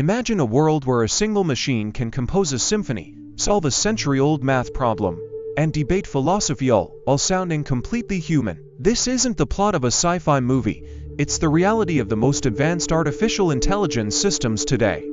Imagine a world where a single machine can compose a symphony, solve a century-old math problem, and debate philosophy all while sounding completely human. This isn't the plot of a sci-fi movie, it's the reality of the most advanced artificial intelligence systems today.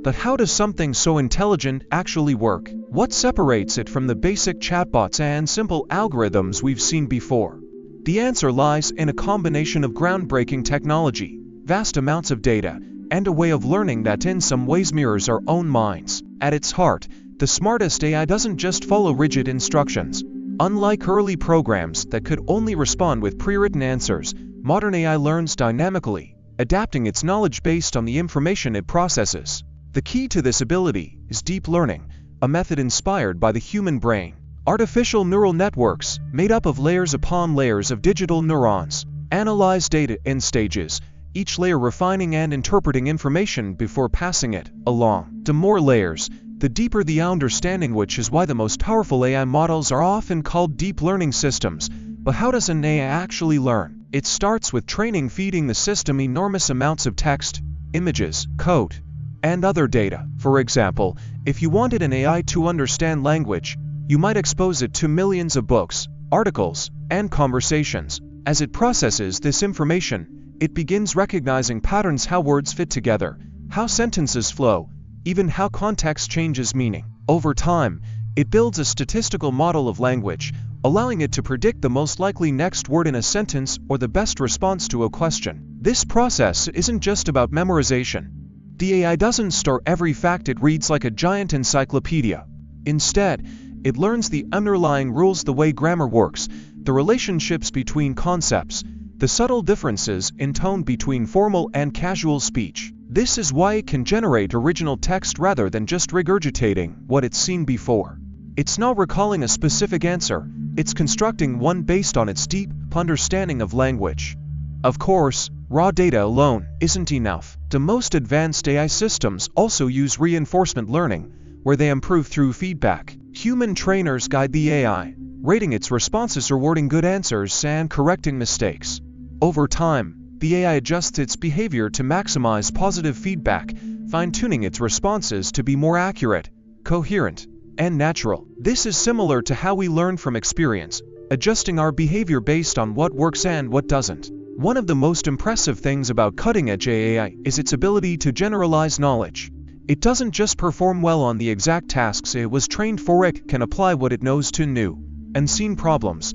But how does something so intelligent actually work? What separates it from the basic chatbots and simple algorithms we've seen before? The answer lies in a combination of groundbreaking technology, vast amounts of data, and a way of learning that in some ways mirrors our own minds. At its heart, the smartest AI doesn't just follow rigid instructions. Unlike early programs that could only respond with pre-written answers, modern AI learns dynamically, adapting its knowledge based on the information it processes. The key to this ability is deep learning, a method inspired by the human brain. Artificial neural networks, made up of layers upon layers of digital neurons, analyze data in stages, each layer refining and interpreting information before passing it along to more layers, the deeper the understanding, which is why the most powerful AI models are often called deep learning systems. But how does an AI actually learn? It starts with training, feeding the system enormous amounts of text, images, code, and other data. For example, if you wanted an AI to understand language, you might expose it to millions of books, articles, and conversations. As it processes this information, it begins recognizing patterns, how words fit together, how sentences flow, even how context changes meaning. Over time, it builds a statistical model of language, allowing it to predict the most likely next word in a sentence or the best response to a question. This process isn't just about memorization. The AI doesn't store every fact it reads like a giant encyclopedia. Instead, it learns the underlying rules, the way grammar works, the relationships between concepts, the subtle differences in tone between formal and casual speech. This is why it can generate original text rather than just regurgitating what it's seen before. It's not recalling a specific answer, it's constructing one based on its deep understanding of language. Of course, raw data alone isn't enough. The most advanced AI systems also use reinforcement learning, where they improve through feedback. Human trainers guide the AI, rating its responses, rewarding good answers, and correcting mistakes. Over time, the AI adjusts its behavior to maximize positive feedback, fine-tuning its responses to be more accurate, coherent, and natural. This is similar to how we learn from experience, adjusting our behavior based on what works and what doesn't. One of the most impressive things about cutting-edge AI is its ability to generalize knowledge. It doesn't just perform well on the exact tasks it was trained for, it can apply what it knows to new, unseen problems.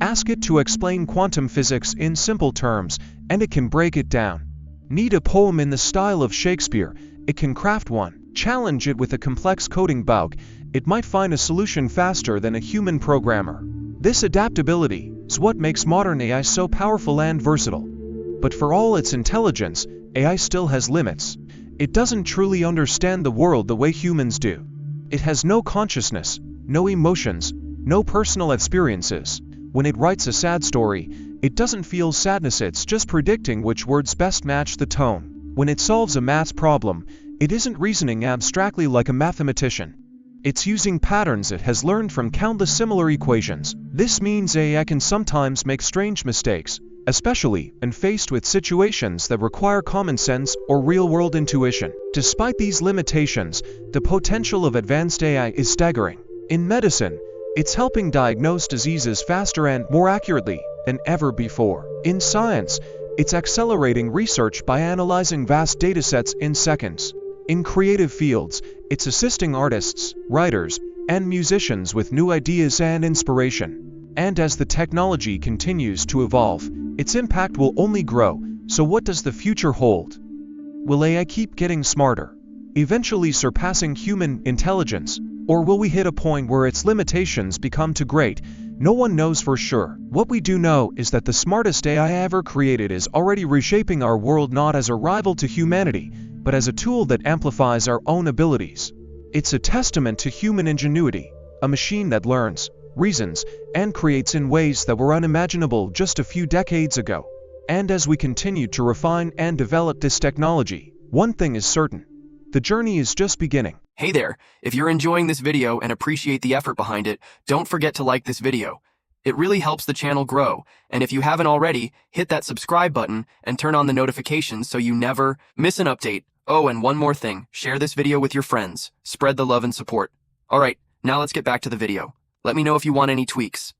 Ask it to explain quantum physics in simple terms, and it can break it down. Need a poem in the style of Shakespeare, it can craft one. Challenge it with a complex coding bug, it might find a solution faster than a human programmer. This adaptability is what makes modern AI so powerful and versatile. But for all its intelligence, AI still has limits. It doesn't truly understand the world the way humans do. It has no consciousness, no emotions, no personal experiences. When it writes a sad story, it doesn't feel sadness, it's just predicting which words best match the tone. When it solves a math problem, it isn't reasoning abstractly like a mathematician. It's using patterns it has learned from countless similar equations. This means AI can sometimes make strange mistakes, especially when faced with situations that require common sense or real-world intuition. Despite these limitations, the potential of advanced AI is staggering. In medicine, it's helping diagnose diseases faster and more accurately than ever before. In science, it's accelerating research by analyzing vast datasets in seconds. In creative fields, it's assisting artists, writers, and musicians with new ideas and inspiration. And as the technology continues to evolve, its impact will only grow. So what does the future hold? Will AI keep getting smarter, eventually surpassing human intelligence? Or will we hit a point where its limitations become too great? No one knows for sure. What we do know is that the smartest AI ever created is already reshaping our world, not as a rival to humanity, but as a tool that amplifies our own abilities. It's a testament to human ingenuity, a machine that learns, reasons, and creates in ways that were unimaginable just a few decades ago. And as we continue to refine and develop this technology, one thing is certain: the journey is just beginning. Hey there, if you're enjoying this video and appreciate the effort behind it, don't forget to like this video. It really helps the channel grow, and if you haven't already, hit that subscribe button and turn on the notifications so you never miss an update. Oh, and one more thing. Share this video with your friends. Spread the love and support. Alright, now let's get back to the video. Let me know if you want any tweaks.